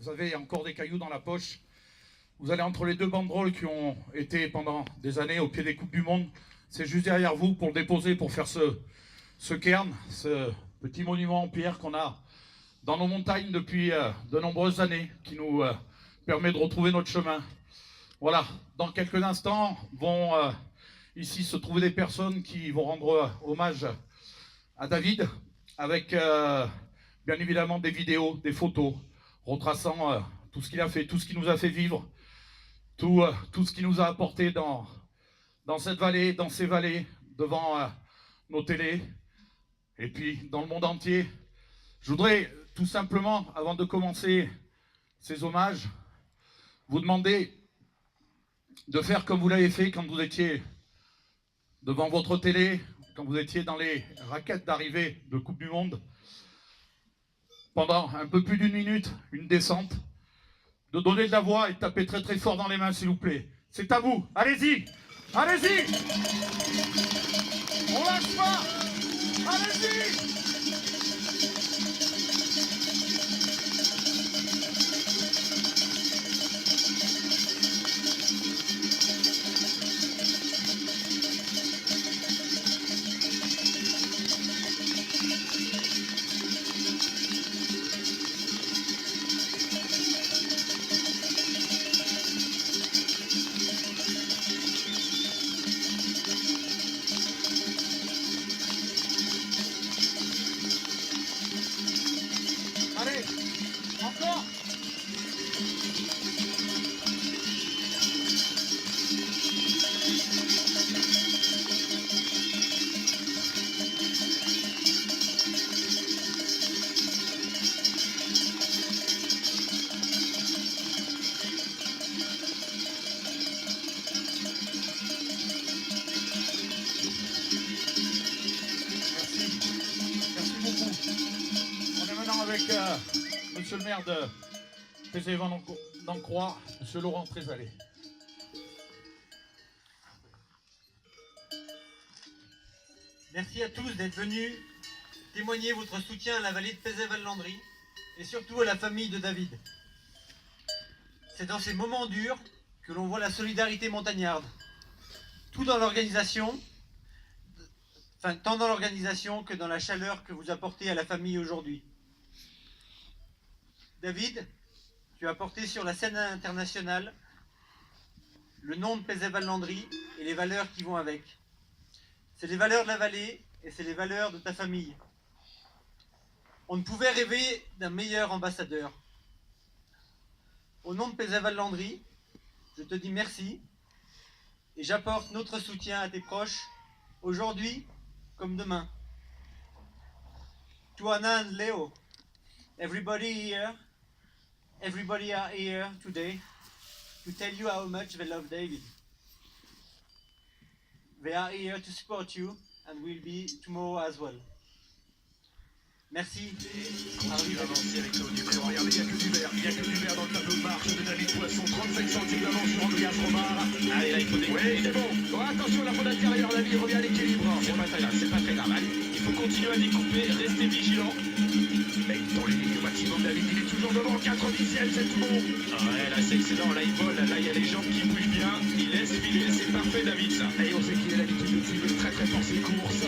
vous avez encore des cailloux dans la poche. Vous allez entre les deux banderoles qui ont été pendant des années au pied des Coupes du Monde. C'est juste derrière vous pour le déposer, pour faire ce cairn, ce petit monument en pierre qu'on a dans nos montagnes depuis de nombreuses années, qui nous permet de retrouver notre chemin. Voilà, dans quelques instants vont ici se trouver des personnes qui vont rendre hommage à David, avec bien évidemment des vidéos, des photos, retraçant tout ce qu'il a fait, tout ce qu'il nous a fait vivre, tout ce qu'il nous a apporté dans cette vallée, dans ces vallées, devant nos télés, et puis dans le monde entier. Je voudrais tout simplement, avant de commencer ces hommages, vous demander de faire comme vous l'avez fait quand vous étiez devant votre télé, quand vous étiez dans les raquettes d'arrivée de Coupe du Monde, pendant un peu plus d'une minute, une descente, de donner de la voix et de taper très très fort dans les mains, s'il vous plaît. C'est à vous, allez-y, allez-y, on lâche pas, allez-y. Allez, encore. Merci beaucoup. On est maintenant avec monsieur le maire de Pézévan-Nancroix, monsieur Laurent Trézalé. Merci à tous d'être venus témoigner votre soutien à la vallée de Pézéval-Landry et surtout à la famille de David. C'est dans ces moments durs que l'on voit la solidarité montagnarde. Tout dans l'organisation, tant dans l'organisation que dans la chaleur que vous apportez à la famille aujourd'hui. David, tu as porté sur la scène internationale le nom de Pézéval-Landry et les valeurs qui vont avec. C'est les valeurs de la vallée et c'est les valeurs de ta famille. On ne pouvait rêver d'un meilleur ambassadeur. Au nom de Pézéval-Landry, je te dis merci et j'apporte notre soutien à tes proches aujourd'hui comme demain. Tuanan Leo, everybody are here today to tell you how much they love David. They are here to support you and will be tomorrow as well. Merci. Continue d'avancer avec le numéro. Regardez, il n'y a que du vert dans le tableau de marche de David Poisson. 35 centimes d'avance sur Andreas Romard. Allez, là, il faut décoller. Oui, c'est bon. Oh, attention, la faute intérieure, la vie revient à l'équilibre. C'est pas très grave. Allez, il faut continuer à découper, rester vigilant. Mais dans les lignes au maximum, David, il est toujours devant. 4 dixièmes, c'est tout bon. Ah ouais, là, c'est excellent. Là, il vole. Là, il y a les jambes qui bougent bien. Il laisse filer. C'est parfait, David, ça. Et on sait qu'il a l'habitude de suivre très très fort ses courses.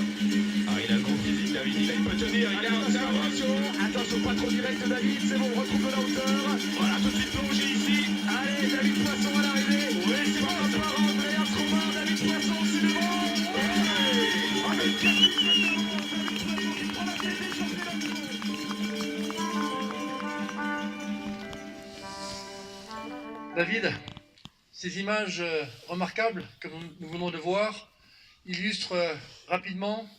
Ah, il a un gros physique, David. Il peut tenir. Il a attention, pas trop direct, David. C'est bon, retrouve de la hauteur. Voilà, tout de suite plongé ici. Allez, David Poisson à l'arrivée. Oui, c'est bon, on doit rentrer. Romard, David Poisson, c'est le bon. Avec 4 David Poisson qui prend la tête des championnats du monde. David, ces images remarquables que nous venons de voir illustrent rapidement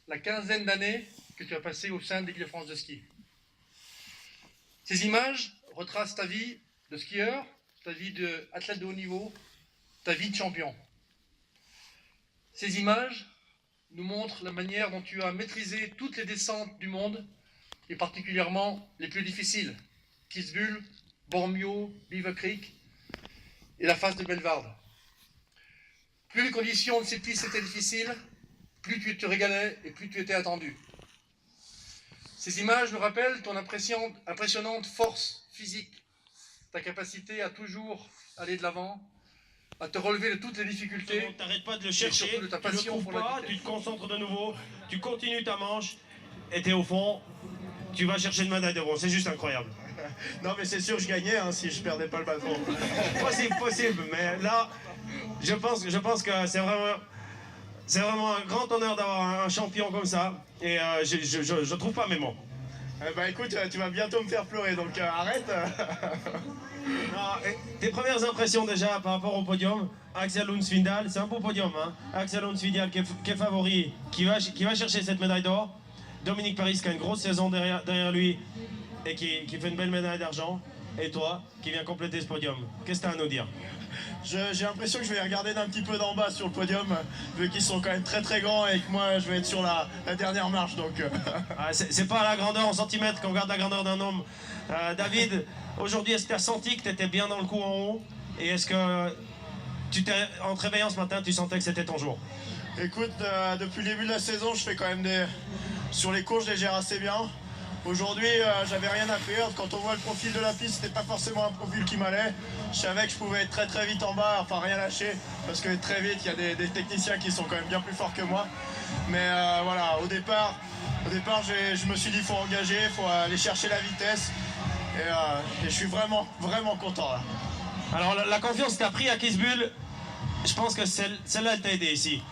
la quinzaine d'années que tu as passé au sein de l'équipe de France de ski. Ces images retracent ta vie de skieur, ta vie d'athlète de haut niveau, ta vie de champion. Ces images nous montrent la manière dont tu as maîtrisé toutes les descentes du monde, et particulièrement les plus difficiles, Kitzbühel, Bormio, Beaver Creek et la face de Bellewaerde. Plus les conditions de ces pistes étaient difficiles, plus tu te régalais et plus tu étais attendu. Ces images nous rappellent ton impressionnante force physique, ta capacité à toujours aller de l'avant, à te relever de toutes les difficultés. T'arrêtes pas de le chercher, surtout de ta tu le passion trouves pour la pas, vitesse. tu te concentres de nouveau, tu continues ta manche, et t'es au fond, tu vas chercher une médaille de bronze, c'est juste incroyable. Non mais c'est sûr je gagnais hein, si je perdais pas le bâton. Possible, mais là, je pense que c'est vraiment un grand honneur d'avoir un champion comme ça, et je trouve pas mes mots. Bah écoute, tu vas bientôt me faire pleurer donc arrête. Non, tes premières impressions déjà par rapport au podium, Axel Lund-Svindal, c'est un beau podium, hein. Axel Lund-Svindal qui est favori, qui va chercher cette médaille d'or. Dominique Paris qui a une grosse saison derrière lui et qui fait une belle médaille d'argent. Et toi, qui viens compléter ce podium, qu'est-ce que tu as à nous dire? J'ai l'impression que je vais les regarder d'un petit peu d'en bas sur le podium, vu qu'ils sont quand même très très grands et que moi je vais être sur la dernière marche donc... Ah, c'est pas la grandeur en centimètres qu'on regarde la grandeur d'un homme. David, aujourd'hui, est-ce que tu as senti que tu étais bien dans le coup en haut? Et est-ce que en te réveillant ce matin, tu sentais que c'était ton jour? Écoute, depuis le début de la saison, je fais quand même sur les courses, je les gère assez bien. Aujourd'hui, j'avais rien à perdre. Quand on voit le profil de la piste, c'était pas forcément un profil qui m'allait. Je savais que je pouvais être très très vite en bas, enfin rien lâcher, parce que très vite, il y a des techniciens qui sont quand même bien plus forts que moi. Mais voilà, au départ, je me suis dit, il faut engager, il faut aller chercher la vitesse. Et je suis vraiment, vraiment content là. Alors la confiance que tu as pris à Kitzbühel, je pense que celle-là, elle t'a aidé ici.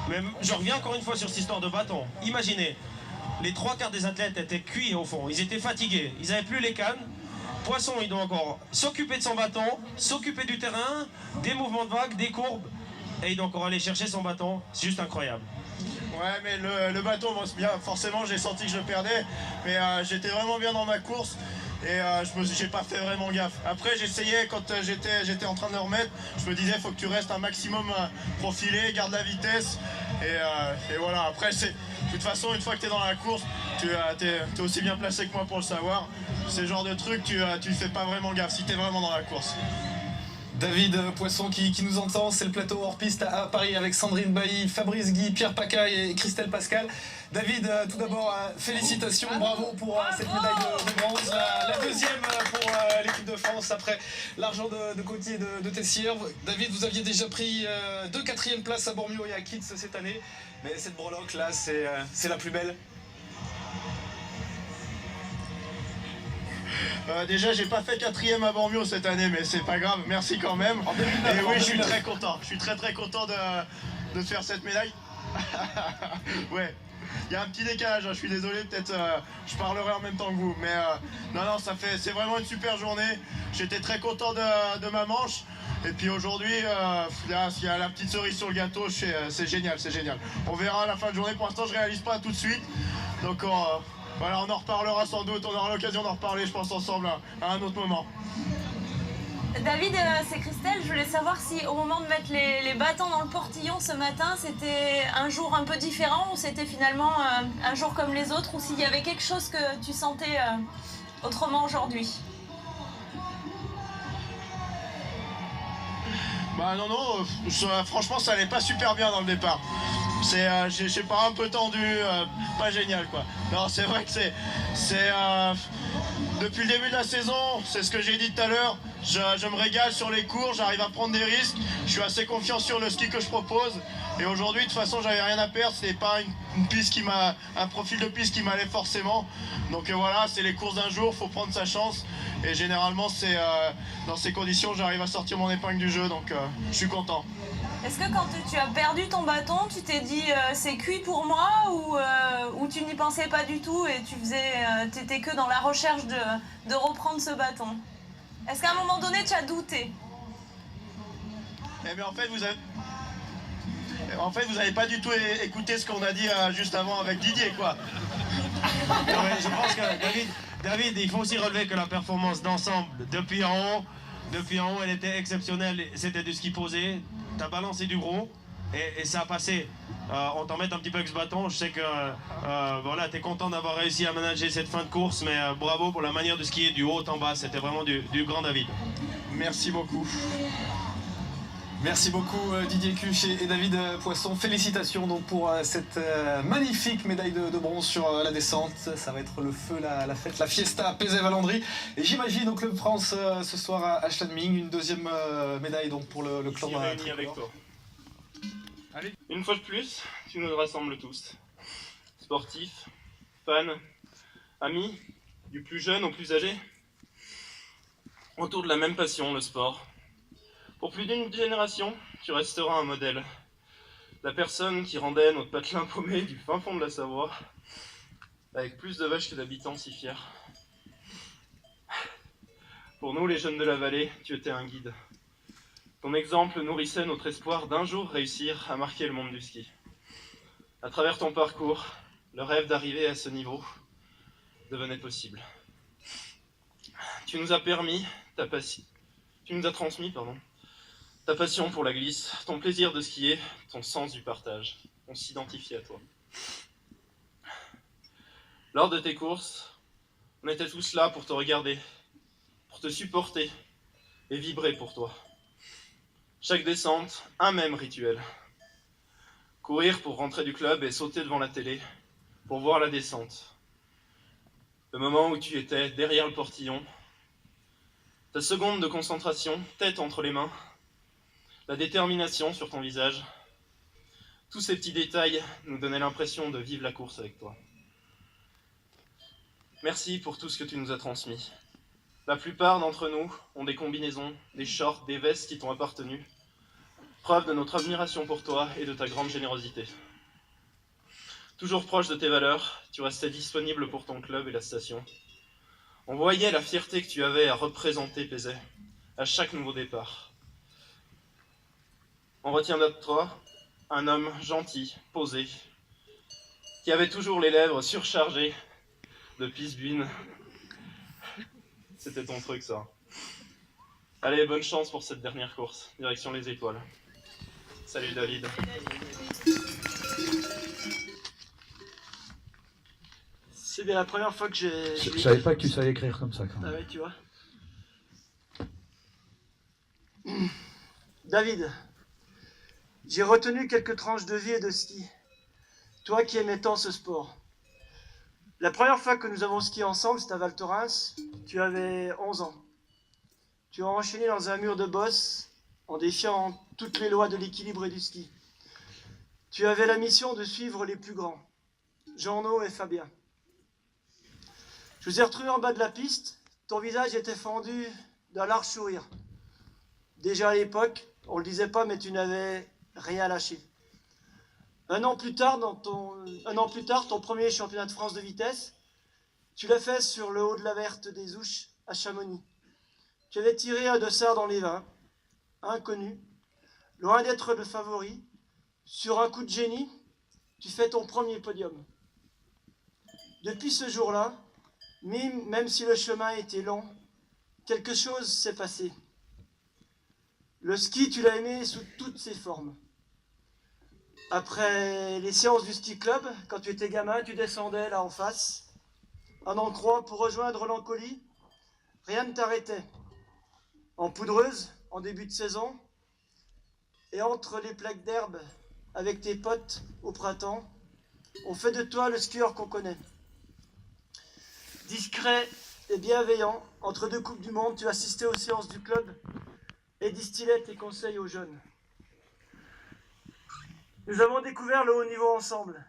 Mais je reviens encore une fois sur cette histoire de bâton. Imaginez, les 3/4 des athlètes étaient cuits au fond, ils étaient fatigués, ils n'avaient plus les cannes. Poisson, il doit encore s'occuper de son bâton, s'occuper du terrain, des mouvements de vague, des courbes, et il doit encore aller chercher son bâton. C'est juste incroyable. Ouais, mais le bâton, bien, forcément, j'ai senti que je le perdais, mais j'étais vraiment bien dans ma course. Et j'ai pas fait vraiment gaffe. Après j'essayais quand j'étais en train de le remettre, je me disais faut que tu restes un maximum profilé, garde la vitesse et voilà. Après de toute façon une fois que tu es dans la course, tu es aussi bien placé que moi pour le savoir. C'est le genre de truc tu fais pas vraiment gaffe si tu es vraiment dans la course. David Poisson qui nous entend, c'est le plateau hors piste à Paris avec Sandrine Bailly, Fabrice Guy, Pierre Pacaille et Christelle Pascal. David, tout d'abord, félicitations, bravo pour cette médaille de bronze, la deuxième pour l'équipe de France après l'argent de Coty et de Tessier. David, vous aviez déjà pris 2 quatrièmes places à Bormio et à Kitts cette année, mais cette breloque là, c'est la plus belle. Déjà j'ai pas fait 4e à Bormio cette année mais c'est pas grave, merci quand même. Et oui je suis très content, je suis très très content de faire cette médaille. Ouais, il y a un petit décalage, je suis désolé, peut-être je parlerai en même temps que vous. Mais non, c'est vraiment une super journée, j'étais très content de ma manche. Et puis aujourd'hui, il y a la petite cerise sur le gâteau, c'est génial, c'est génial. On verra à la fin de journée, pour l'instant je réalise pas tout de suite. Donc voilà, on en reparlera sans doute, on aura l'occasion d'en reparler, je pense, ensemble à un autre moment. David, c'est Christelle, je voulais savoir si au moment de mettre les bâtons dans le portillon ce matin, c'était un jour un peu différent ou c'était finalement un jour comme les autres ou s'il y avait quelque chose que tu sentais autrement aujourd'hui. Bah non, franchement ça allait pas super bien dans le départ. Je sais pas, un peu tendu, pas génial quoi. Non, c'est vrai que c'est depuis le début de la saison, c'est ce que j'ai dit tout à l'heure, je me régale sur les cours, j'arrive à prendre des risques, je suis assez confiant sur le ski que je propose. Et aujourd'hui, de toute façon, j'avais rien à perdre, c'était pas une piste un profil de piste qui m'allait forcément. Donc voilà, c'est les courses d'un jour, faut prendre sa chance. Et généralement, dans ces conditions, j'arrive à sortir mon épingle du jeu, donc je suis content. Est-ce que quand tu as perdu ton bâton, tu t'es dit c'est cuit pour moi ou tu n'y pensais pas du tout et tu étais que dans la recherche de reprendre ce bâton? Est-ce qu'à un moment donné, tu as douté? Eh bien, en fait, vous avez pas du tout écouté ce qu'on a dit juste avant avec Didier, quoi. Je pense que David, il faut aussi relever que la performance d'ensemble, depuis en haut, elle était exceptionnelle. C'était du ski posé, t'as balancé du gros et ça a passé. On t'en met un petit peu avec ce bâton. Je sais que voilà, t'es content d'avoir réussi à manager cette fin de course, mais bravo pour la manière de skier du haut en bas. C'était vraiment du grand David. Merci beaucoup. Merci beaucoup Didier Cuche et David Poisson. Félicitations donc pour cette magnifique médaille de bronze sur la descente. Ça va être le feu, la fête, la fiesta à Pézet-Valandry. Et j'imagine au Club France ce soir à Schladming, une deuxième médaille donc pour le clan réunis avec toi. Allez. Une fois de plus, tu nous rassembles tous. Sportifs, fans, amis, du plus jeune au plus âgé, autour de la même passion, le sport. Pour plus d'une génération, tu resteras un modèle. La personne qui rendait notre patelin paumé du fin fond de la Savoie, avec plus de vaches que d'habitants si fiers. Pour nous, les jeunes de la vallée, tu étais un guide. Ton exemple nourrissait notre espoir d'un jour réussir à marquer le monde du ski. À travers ton parcours, le rêve d'arriver à ce niveau devenait possible. Tu nous as transmis ta passion pour la glisse, ton plaisir de skier, ton sens du partage. On s'identifie à toi. Lors de tes courses, on était tous là pour te regarder, pour te supporter et vibrer pour toi. Chaque descente, un même rituel. Courir pour rentrer du club et sauter devant la télé pour voir la descente. Le moment où tu étais derrière le portillon, ta seconde de concentration, tête entre les mains, la détermination sur ton visage. Tous ces petits détails nous donnaient l'impression de vivre la course avec toi. Merci pour tout ce que tu nous as transmis. La plupart d'entre nous ont des combinaisons, des shorts, des vestes qui t'ont appartenu. Preuve de notre admiration pour toi et de ta grande générosité. Toujours proche de tes valeurs, tu restais disponible pour ton club et la station. On voyait la fierté que tu avais à représenter Pézet à chaque nouveau départ. On retient de toi un homme gentil, posé, qui avait toujours les lèvres surchargées de pisbuine. C'était ton truc, ça. Allez, bonne chance pour cette dernière course. Direction les étoiles. Salut David. C'est bien la première fois que j'ai... Je savais pas que tu savais écrire comme ça quand Ah même. ouais, tu vois. David, j'ai retenu quelques tranches de vie et de ski. Toi qui aimais tant ce sport. La première fois que nous avons skié ensemble, c'était à Val Thorens. Tu avais 11 ans. Tu as enchaîné dans un mur de bosse en défiant toutes les lois de l'équilibre et du ski. Tu avais la mission de suivre les plus grands, Jean-No et Fabien. Je vous ai retrouvé en bas de la piste. Ton visage était fendu d'un large sourire. Déjà à l'époque, on le disait pas, mais tu n'avais rien lâché. Un an plus tard, ton premier championnat de France de vitesse, tu l'as fait sur le haut de la verte des Ouches à Chamonix. Tu avais tiré un dossard dans les vins, inconnu, loin d'être le favori. Sur un coup de génie, tu fais ton premier podium. Depuis ce jour-là, même si le chemin était long, quelque chose s'est passé. Le ski, tu l'as aimé sous toutes ses formes. Après les séances du ski club, quand tu étais gamin, tu descendais là en face, en encroix pour rejoindre l'Ancolie. Rien ne t'arrêtait. En poudreuse, en début de saison, et entre les plaques d'herbe avec tes potes au printemps, on fait de toi le skieur qu'on connaît. Discret et bienveillant, entre deux Coupes du Monde, tu assistais aux séances du club et distillais tes conseils aux jeunes. Nous avons découvert le haut niveau ensemble.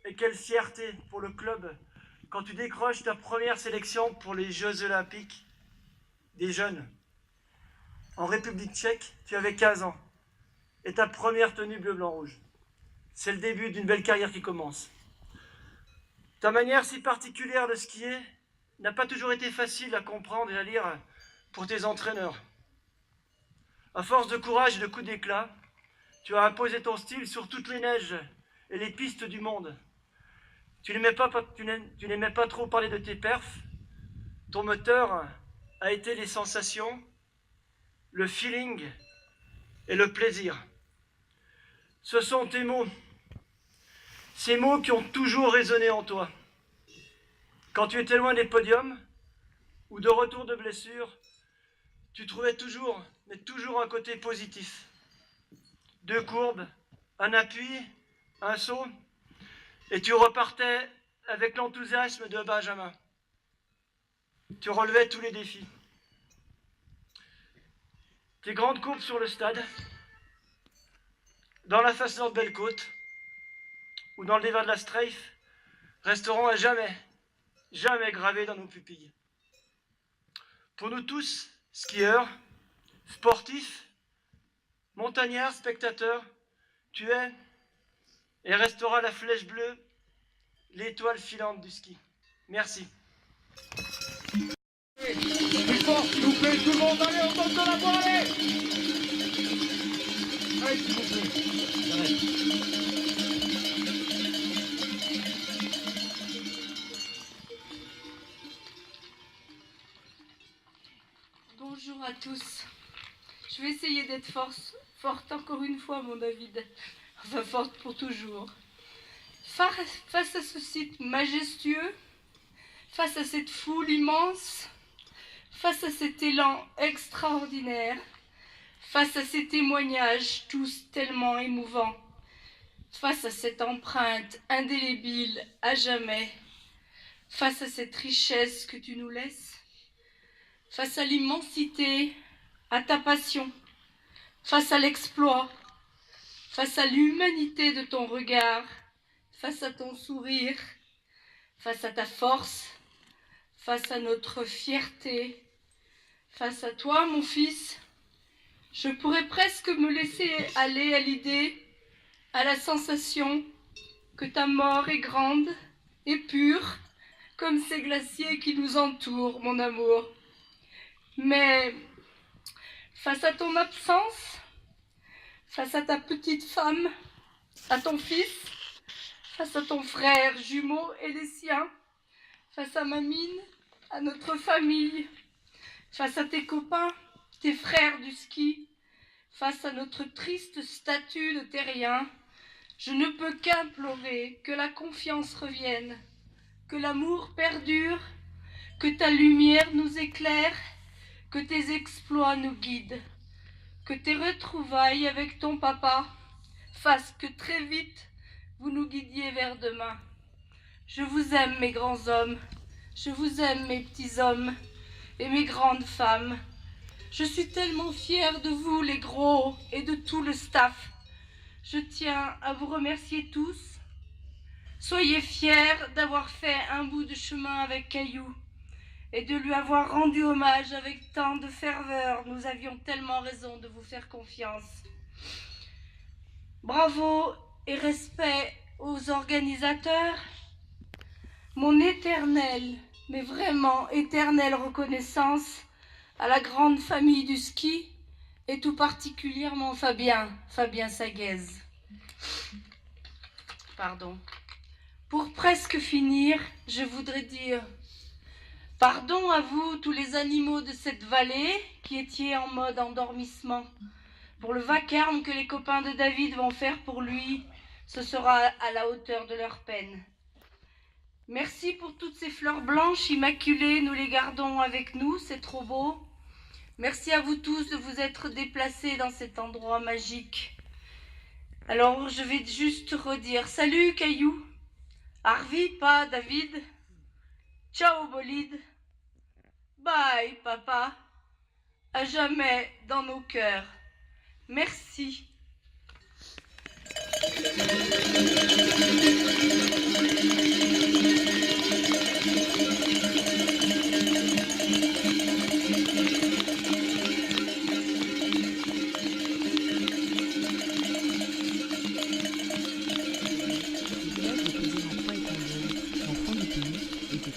Et quelle fierté pour le club quand tu décroches ta première sélection pour les Jeux Olympiques des jeunes. En République tchèque, tu avais 15 ans. Et ta première tenue bleu-blanc-rouge. C'est le début d'une belle carrière qui commence. Ta manière si particulière de skier n'a pas toujours été facile à comprendre et à lire pour tes entraîneurs. À force de courage et de coups d'éclat, tu as imposé ton style sur toutes les neiges et les pistes du monde. Tu n'aimais pas trop parler de tes perfs. Ton moteur a été les sensations, le feeling et le plaisir. Ce sont tes mots. Ces mots qui ont toujours résonné en toi. Quand tu étais loin des podiums ou de retour de blessure, tu trouvais toujours, mais toujours un côté positif. 2 courbes, un appui, un saut, et tu repartais avec l'enthousiasme de Benjamin. Tu relevais tous les défis. Tes grandes courbes sur le stade, dans la façade Belle-Côte, ou dans le débat de la Strafe, resteront à jamais, jamais gravées dans nos pupilles. Pour nous tous, skieurs, sportifs, montagnards, spectateurs, tu es et restera la flèche bleue, l'étoile filante du ski. Merci. Plus fort, s'il vous plaît, tout le monde, allez, on monte dans la voie, allez! Allez, s'il vous plaît, j'arrête. Bonjour à tous. Je vais essayer d'être forte encore une fois, mon David. Enfin, forte pour toujours. Face à ce site majestueux, face à cette foule immense, face à cet élan extraordinaire, face à ces témoignages tous tellement émouvants, face à cette empreinte indélébile à jamais, face à cette richesse que tu nous laisses, face à l'immensité, à ta passion, face à l'exploit, face à l'humanité de ton regard, face à ton sourire, face à ta force, face à notre fierté, face à toi, mon fils, je pourrais presque me laisser aller à l'idée, à la sensation que ta mort est grande et pure, comme ces glaciers qui nous entourent, mon amour. Mais face à ton absence, face à ta petite femme, à ton fils, face à ton frère jumeau et les siens, face à ma mine, à notre famille, face à tes copains, tes frères du ski, face à notre triste statut de terrien, je ne peux qu'implorer que la confiance revienne, que l'amour perdure, que ta lumière nous éclaire, que tes exploits nous guident, que tes retrouvailles avec ton papa fassent que très vite vous nous guidiez vers demain. Je vous aime, mes grands hommes, je vous aime, mes petits hommes et mes grandes femmes. Je suis tellement fière de vous, les gros, et de tout le staff. Je tiens à vous remercier tous. Soyez fiers d'avoir fait un bout de chemin avec Caillou et de lui avoir rendu hommage avec tant de ferveur. Nous avions tellement raison de vous faire confiance. Bravo et respect aux organisateurs. Mon éternelle, mais vraiment éternelle reconnaissance à la grande famille du ski et tout particulièrement Fabien Saguez. Pardon. Pour presque finir, je voudrais dire pardon à vous, tous les animaux de cette vallée qui étiez en mode endormissement. Pour le vacarme que les copains de David vont faire pour lui, ce sera à la hauteur de leur peine. Merci pour toutes ces fleurs blanches immaculées, nous les gardons avec nous, c'est trop beau. Merci à vous tous de vous être déplacés dans cet endroit magique. Alors je vais juste redire salut Caillou, Harvey, pas David, ciao bolide, bye papa, à jamais dans nos cœurs. Merci.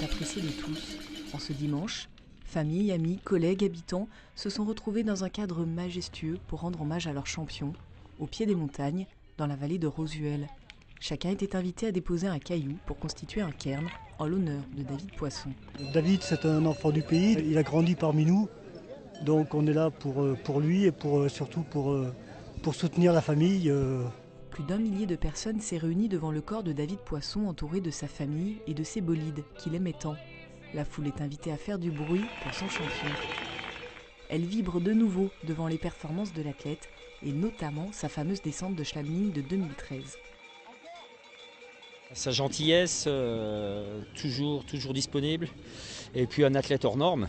Apprécié de tous. En ce dimanche, famille, amis, collègues, habitants se sont retrouvés dans un cadre majestueux pour rendre hommage à leur champion, au pied des montagnes, dans la vallée de Rosuel. Chacun était invité à déposer un caillou pour constituer un cairn en l'honneur de David Poisson. David, c'est un enfant du pays, il a grandi parmi nous, donc on est là pour lui et surtout pour soutenir la famille. Plus d'1 millier de personnes s'est réuni devant le corps de David Poisson, entouré de sa famille et de ses bolides qu'il aimait tant. La foule est invitée à faire du bruit pour son champion. Elle vibre de nouveau devant les performances de l'athlète et notamment sa fameuse descente de Schladming de 2013. Sa gentillesse, toujours disponible, et puis un athlète hors norme,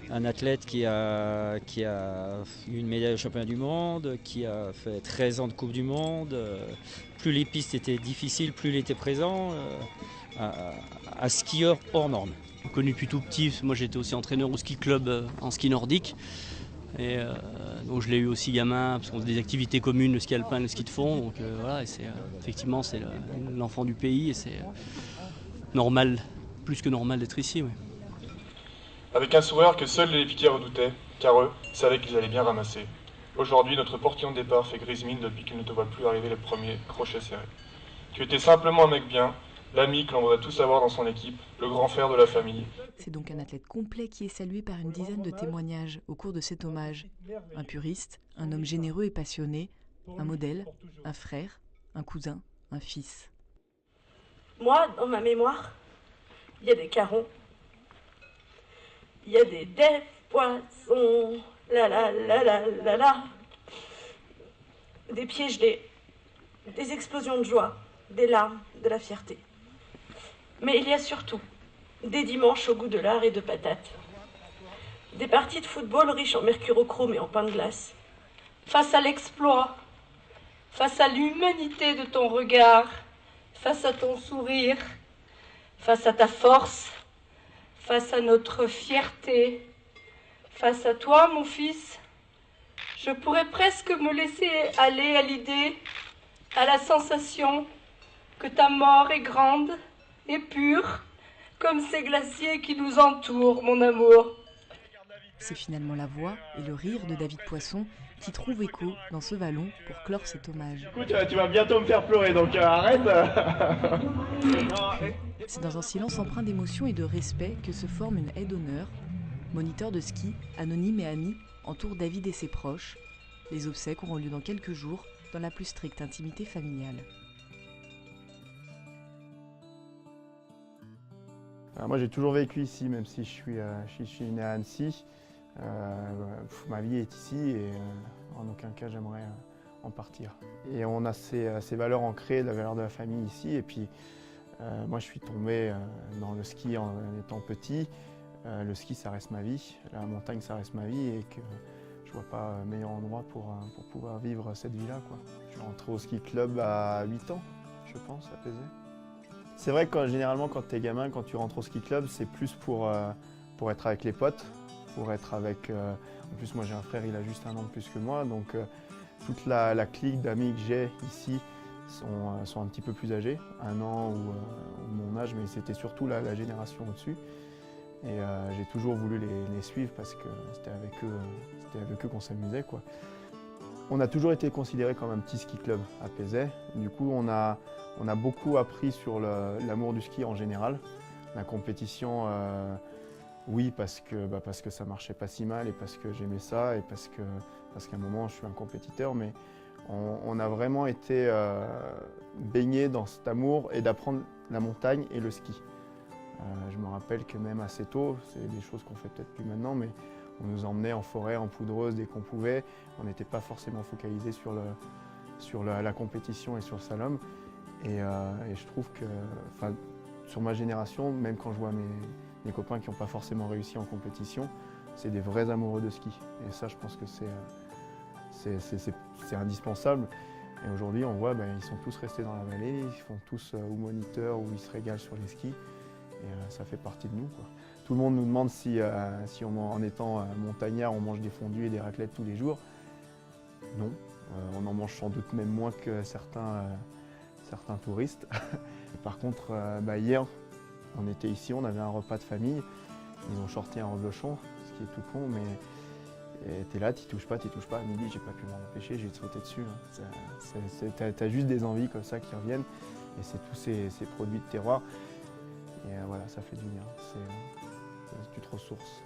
un athlète qui a eu une médaille au championnat du monde, qui a fait 13 ans de Coupe du Monde. Plus les pistes étaient difficiles, plus il était présent, un skieur hors norme. Connu depuis tout petit, moi j'étais aussi entraîneur au ski club en ski nordique. Et donc je l'ai eu aussi gamin, parce qu'on faisait des activités communes, le ski alpin, le ski de fond. Donc voilà, et effectivement c'est l'enfant du pays et c'est normal, plus que normal d'être ici. Oui. Avec un sourire que seuls les piquets redoutaient, car eux savaient qu'ils allaient bien ramasser. Aujourd'hui, notre portillon de départ fait grise mine depuis qu'il ne te voit plus arriver les premiers crochets serrés. Tu étais simplement un mec bien, l'ami que l'on voudrait tous avoir dans son équipe, le grand frère de la famille. C'est donc un athlète complet qui est salué par une dizaine de témoignages au cours de cet hommage. Un puriste, un homme généreux et passionné, un modèle, un frère, un cousin, un fils. Moi, dans ma mémoire, il y a des carons, il y a des poissons, la la la la la la, des pieds gelés, des explosions de joie, des larmes, de la fierté. Mais il y a surtout des dimanches au goût de lard et de patates, des parties de football riches en mercurochrome et en pain de glace. Face à l'exploit, face à l'humanité de ton regard, face à ton sourire, face à ta force, face à notre fierté, face à toi, mon fils, je pourrais presque me laisser aller à l'idée, à la sensation que ta mort est grande et pure, comme ces glaciers qui nous entourent, mon amour. C'est finalement la voix et le rire de David Poisson qui trouvent écho dans ce vallon pour clore cet hommage. Du coup, tu vas bientôt me faire pleurer, donc arrête. C'est dans un silence empreint d'émotion et de respect que se forme une haie d'honneur. Moniteur de ski, anonyme et ami, entoure David et ses proches. Les obsèques auront lieu dans quelques jours, dans la plus stricte intimité familiale. Alors moi j'ai toujours vécu ici, même si je suis né à Annecy. Ma vie est ici et en aucun cas j'aimerais en partir. Et on a ces valeurs ancrées, la valeur de la famille ici. Et puis moi je suis tombé dans le ski en étant petit. Le ski ça reste ma vie, la montagne ça reste ma vie et que je vois pas meilleur endroit pour pouvoir vivre cette vie-là, quoi. Je suis rentré au ski club à 8 ans, je pense, à Pézet. C'est vrai que généralement quand t'es gamin, quand tu rentres au ski club, c'est plus pour être avec les potes, pour être avec... En plus moi j'ai un frère, il a juste 1 an de plus que moi, donc toute la clique d'amis que j'ai ici sont un petit peu plus âgés, 1 an ou mon âge, mais c'était surtout la génération au-dessus. Et j'ai toujours voulu les suivre parce que c'était avec eux qu'on s'amusait, quoi. On a toujours été considéré comme un petit ski club à Pézet. Du coup, on a beaucoup appris sur l'amour du ski en général. La compétition, oui, parce que ça marchait pas si mal et parce que j'aimais ça et parce qu'à un moment, je suis un compétiteur. Mais on a vraiment été baigné dans cet amour et d'apprendre la montagne et le ski. Je me rappelle que même assez tôt, c'est des choses qu'on fait peut-être plus maintenant, mais on nous emmenait en forêt, en poudreuse dès qu'on pouvait. On n'était pas forcément focalisé sur la compétition et sur le slalom. Et je trouve que, sur ma génération, même quand je vois mes copains qui n'ont pas forcément réussi en compétition, c'est des vrais amoureux de ski. Et ça, je pense que c'est indispensable. Et aujourd'hui, on voit, ils sont tous restés dans la vallée, ils font tous ou moniteur ou ils se régalent sur les skis. Et ça fait partie de nous, quoi. Tout le monde nous demande si en étant montagnard, on mange des fondus et des raclettes tous les jours. Non, on en mange sans doute même moins que certains touristes. Par contre, hier, on était ici, on avait un repas de famille. Ils ont sorti un reblochon, ce qui est tout con, mais t'es là, t'y touches pas. À midi, j'ai pas pu m'en empêcher, j'ai sauté dessus. T'as juste des envies comme ça qui reviennent. Et c'est tous ces produits de terroir. Et voilà, ça fait du bien. Tu te ressources.